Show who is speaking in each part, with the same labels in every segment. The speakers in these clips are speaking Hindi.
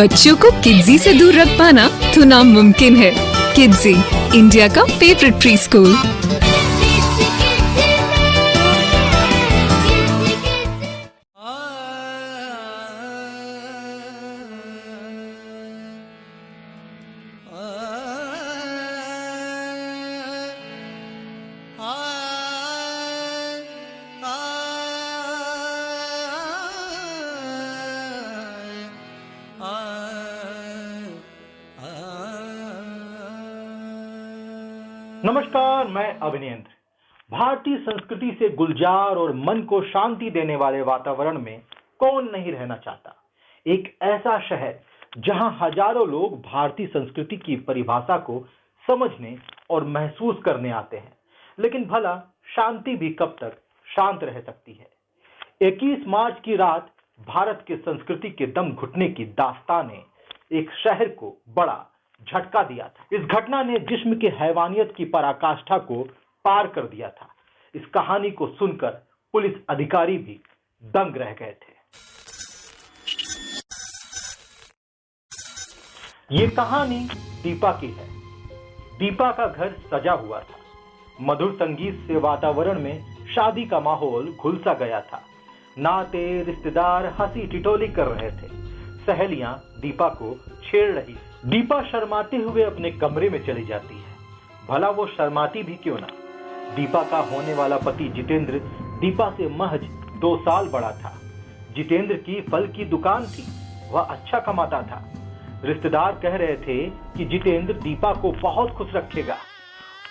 Speaker 1: बच्चों को किड्जी से दूर रख पाना तो नामुमकिन है। किड्जी, इंडिया का फेवरेट प्री स्कूल।
Speaker 2: नमस्कार, मैं अभिनेंद्र। भारतीय संस्कृति से गुलजार और मन को शांति देने वाले वातावरण में कौन नहीं रहना चाहता। एक ऐसा शहर जहां हजारों लोग भारतीय संस्कृति की परिभाषा को समझने और महसूस करने आते हैं। लेकिन भला शांति भी कब तक शांत रह सकती है। 21 मार्च की रात भारत के संस्कृति के दम घुटने की दास्तान ने एक शहर को बड़ा झटका दिया था। इस घटना ने जिस्म के हैवानियत की पराकाष्ठा को पार कर दिया था। इस कहानी को सुनकर पुलिस अधिकारी भी दंग रह गए थे। ये कहानी दीपा की है। दीपा का घर सजा हुआ था। मधुर संगीत से वातावरण में शादी का माहौल घुल सा गया था। नाते रिश्तेदार हंसी टिटोली कर रहे थे। सहेलियां दीपा को छेड़ रही। दीपा शर्माते हुए अपने कमरे में चली जाती है। भला वो शर्माती भी क्यों ना। दीपा का होने वाला पति जितेंद्र दीपा से महज 2 साल बड़ा था। जितेंद्र की फल की दुकान थी। वह अच्छा कमाता था। रिश्तेदार कह रहे थे कि जितेंद्र दीपा को बहुत खुश रखेगा।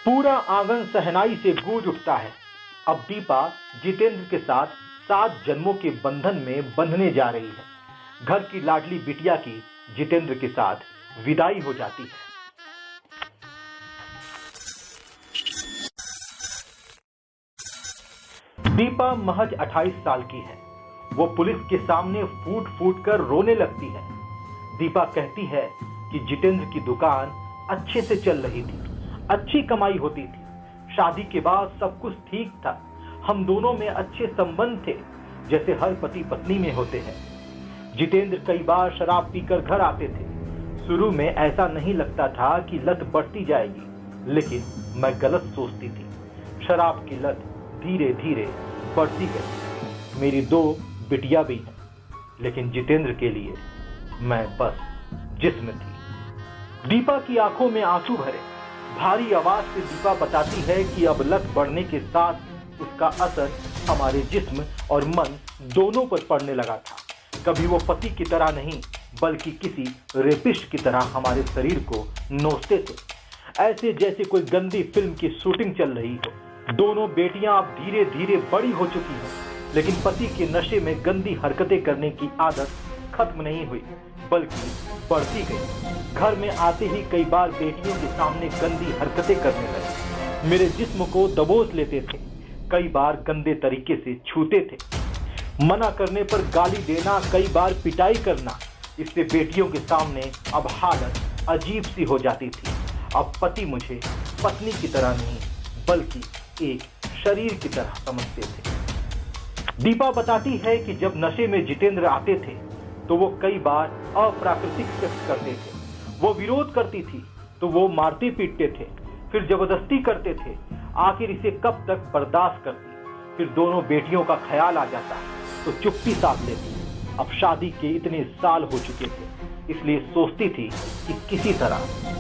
Speaker 2: पूरा आंगन सहनाई से गूंज उठता है। अब दीपा जितेंद्र के साथ 7 जन्मों के बंधन में बंधने जा रही है। घर की लाडली बिटिया की जितेंद्र के साथ विदाई हो जाती है। दीपा महज 28 साल की है। वो पुलिस के सामने फूट फूट कर रोने लगती है। दीपा कहती है कि जितेंद्र की दुकान अच्छे से चल रही थी, अच्छी कमाई होती थी। शादी के बाद सब कुछ ठीक था। हम दोनों में अच्छे संबंध थे, जैसे हर पति पत्नी में होते हैं। जितेंद्र कई बार शराब पीकर घर आते थे। शुरू में ऐसा नहीं लगता था कि लत बढ़ती जाएगी, लेकिन मैं गलत सोचती थी। शराब की लत धीरे धीरे बढ़ती गई। मेरी 2 बिटिया भी हैं, लेकिन जितेंद्र के लिए मैं बस जिस्म थी। दीपा की आंखों में आंसू भरे। भारी आवाज से दीपा बताती है कि अब लत बढ़ने के साथ उसका असर हमारे जिस्म और मन दोनों पर पड़ने लगा था। कभी वो पति की तरह नहीं, बल्कि किसी रेपिस्ट की तरह हमारे शरीर को नोचते थे, ऐसे जैसे कोई गंदी फिल्म की शूटिंग चल रही हो। दोनों बेटियां अब धीरे धीरे बड़ी हो चुकी हैं, लेकिन पति के नशे में गंदी हरकतें करने की आदत खत्म नहीं हुई, बल्कि बढ़ती गई। घर में आते ही कई बार बेटियों के सामने गंदी हरकतें करने लगे। मेरे जिस्म को दबोच लेते थे। कई बार गंदे तरीके से छूते थे। मना करने पर गाली देना, कई बार पिटाई करना। इससे बेटियों के सामने अब हालत अजीब सी हो जाती थी। अब पति मुझे पत्नी की तरह नहीं, बल्कि एक शरीर की तरह समझते थे। दीपा बताती है कि जब नशे में जितेंद्र आते थे तो वो कई बार अप्राकृतिक सेक्स करते थे। वो विरोध करती थी तो वो मारते पीटते थे, फिर जबरदस्ती करते थे। आखिर इसे कब तक बर्दाश्त करती। फिर दोनों बेटियों का ख्याल आ जाता तो चुप्पी साध लेती। अब शादी के इतने साल हो चुके थे, इसलिए सोचती थी कि किसी तरह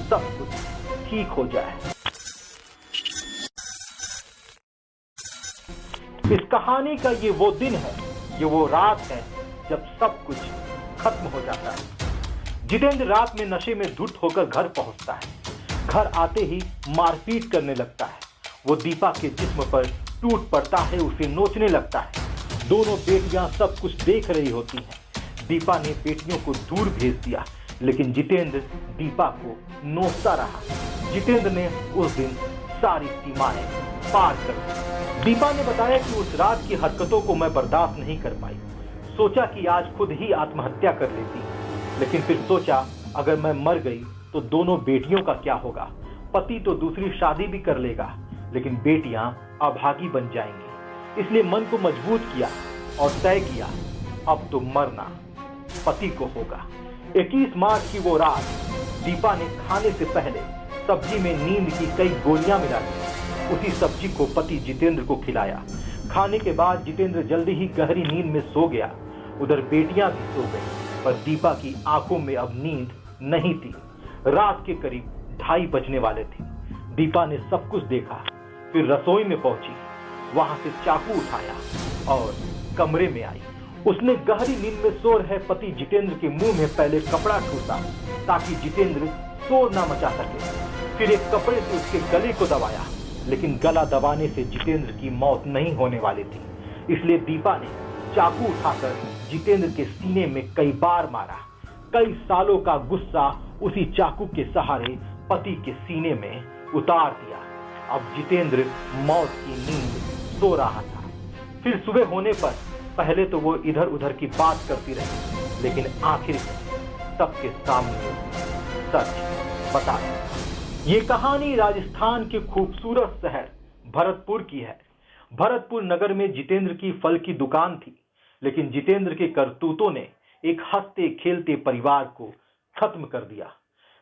Speaker 2: सब कुछ ठीक हो जाए। इस कहानी का ये वो दिन है, ये वो रात है जब सब कुछ खत्म हो जाता है। जितेंद्र रात में नशे में धुत होकर घर पहुंचता है। घर आते ही मारपीट करने लगता है। वो दीपा के जिस्म पर टूट पड़ता है, उसे नोचने लगता है। दोनों बेटियां सब कुछ देख रही होती हैं। दीपा ने बेटियों को दूर भेज दिया, लेकिन जितेंद्र दीपा को नोचता रहा। जितेंद्र ने उस दिन सारी सीमाएं पार कर दी। दीपा ने बताया कि उस रात की हरकतों को मैं बर्दाश्त नहीं कर पाई। सोचा कि आज खुद ही आत्महत्या कर लेती, लेकिन फिर सोचा अगर मैं मर गई तो दोनों बेटियों का क्या होगा। पति तो दूसरी शादी भी कर लेगा, लेकिन बेटियां अभागी बन जाएंगी। इसलिए मन को मजबूत किया और तय किया अब तो मरना पति को होगा। 21 मार्च की वो रात दीपा ने खाने से पहले सब्जी में नींद की कई गोलियां मिला दी। उसी सब्जी को पति जितेंद्र को खिलाया। खाने के बाद जितेंद्र जल्दी ही गहरी नींद में सो गया। उधर बेटियां भी सो गई, पर दीपा की आंखों में अब नींद नहीं थी। रात के करीब 2:30 बजने वाले थे। दीपा ने सब कुछ देखा, फिर रसोई में पहुंची, वहां से चाकू उठाया और कमरे में आई। उसने गहरी नींद में सो रहे पति जितेंद्र के मुंह में पहले कपड़ा ठूसा ताकि जितेंद्र शोर ना मचा सके। फिर एक कपड़े से उसके गले को दबाया, लेकिन गला दबाने से जितेंद्र की मौत नहीं होने वाली थी। इसलिए दीपा ने चाकू उठाकर जितेंद्र के सीने में कई बार मारा। कई सालों का गुस्सा उसी चाकू के सहारे पति के सीने में उतार दिया। अब जितेंद्र मौत की नींद सो रहा था। फिर सुबह होने पर पहले तो वो इधर उधर की बात करती रही, लेकिन आखिर में सबके सामने सच बता दिया। ये कहानी राजस्थान के खूबसूरत शहर भरतपुर की है। भरतपुर नगर में जितेंद्र की फल की दुकान थी, लेकिन जितेंद्र के करतूतों ने एक हंसते खेलते परिवार को खत्म कर दिया।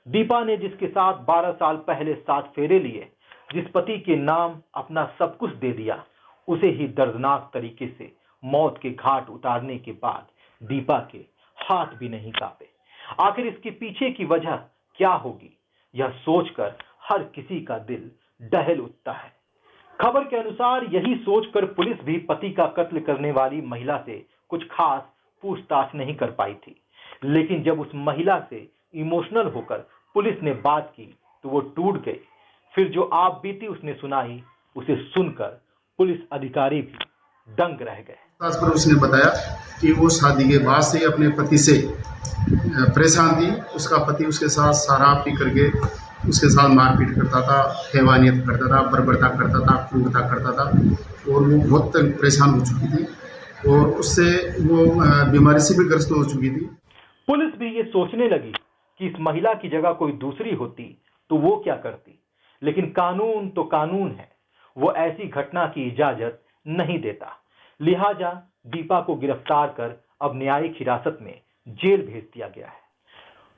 Speaker 2: दीपा ने जिसके साथ 12 साल पहले 7 फेरे लिए, जिस पति के नाम अपना सब कुछ दे दिया, उसे ही दर्दनाक तरीके से मौत के घाट उतारने के बाद दीपा के हाथ भी नहीं कांपे। आखिर इसके पीछे की वजह क्या होगी, यह सोचकर हर किसी का दिल दहल उठता है। खबर के अनुसार यही सोचकर पुलिस भी पति का कत्ल करने वाली महिला से कुछ खास पूछताछ नहीं कर पाई थी। लेकिन जब उस महिला से इमोशनल होकर पुलिस ने बात की तो वो टूट गई। फिर जो आप बीती उसने सुनाई, उसे सुनकर पुलिस अधिकारी भी दंग रह गए।
Speaker 3: पर उसने बताया कि वो शादी के बाद से अपने पति से परेशान थी। उसका पति उसके साथ शराब पी करके उसके साथ मारपीट करता था, हैवानियत करता था, बर्बरता करता था, क्रूरता करता था और वो बहुत परेशान हो चुकी थी और उससे वो बीमारी से भी ग्रस्त हो चुकी थी।
Speaker 2: पुलिस भी ये सोचने लगी कि इस महिला की जगह कोई दूसरी होती तो वो क्या करती, लेकिन कानून तो कानून है, वो ऐसी घटना की इजाजत नहीं देता। लिहाजा दीपा को गिरफ्तार कर अब न्यायिक हिरासत में जेल भेज दिया गया है।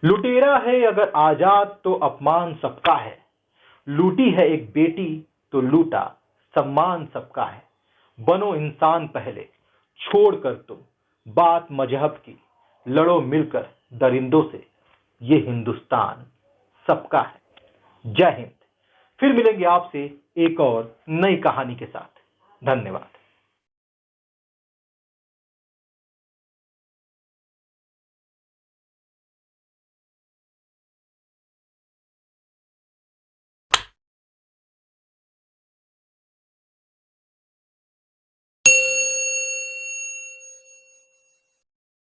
Speaker 2: लुटेरा है अगर आजाद तो अपमान सबका है, लूटी है एक बेटी तो लूटा सम्मान सबका है। बनो इंसान पहले छोड़कर तुम बात मजहब की, लड़ो मिलकर दरिंदों से, ये हिंदुस्तान सबका है। जय हिंद। फिर मिलेंगे आपसे एक और नई कहानी के साथ। धन्यवाद।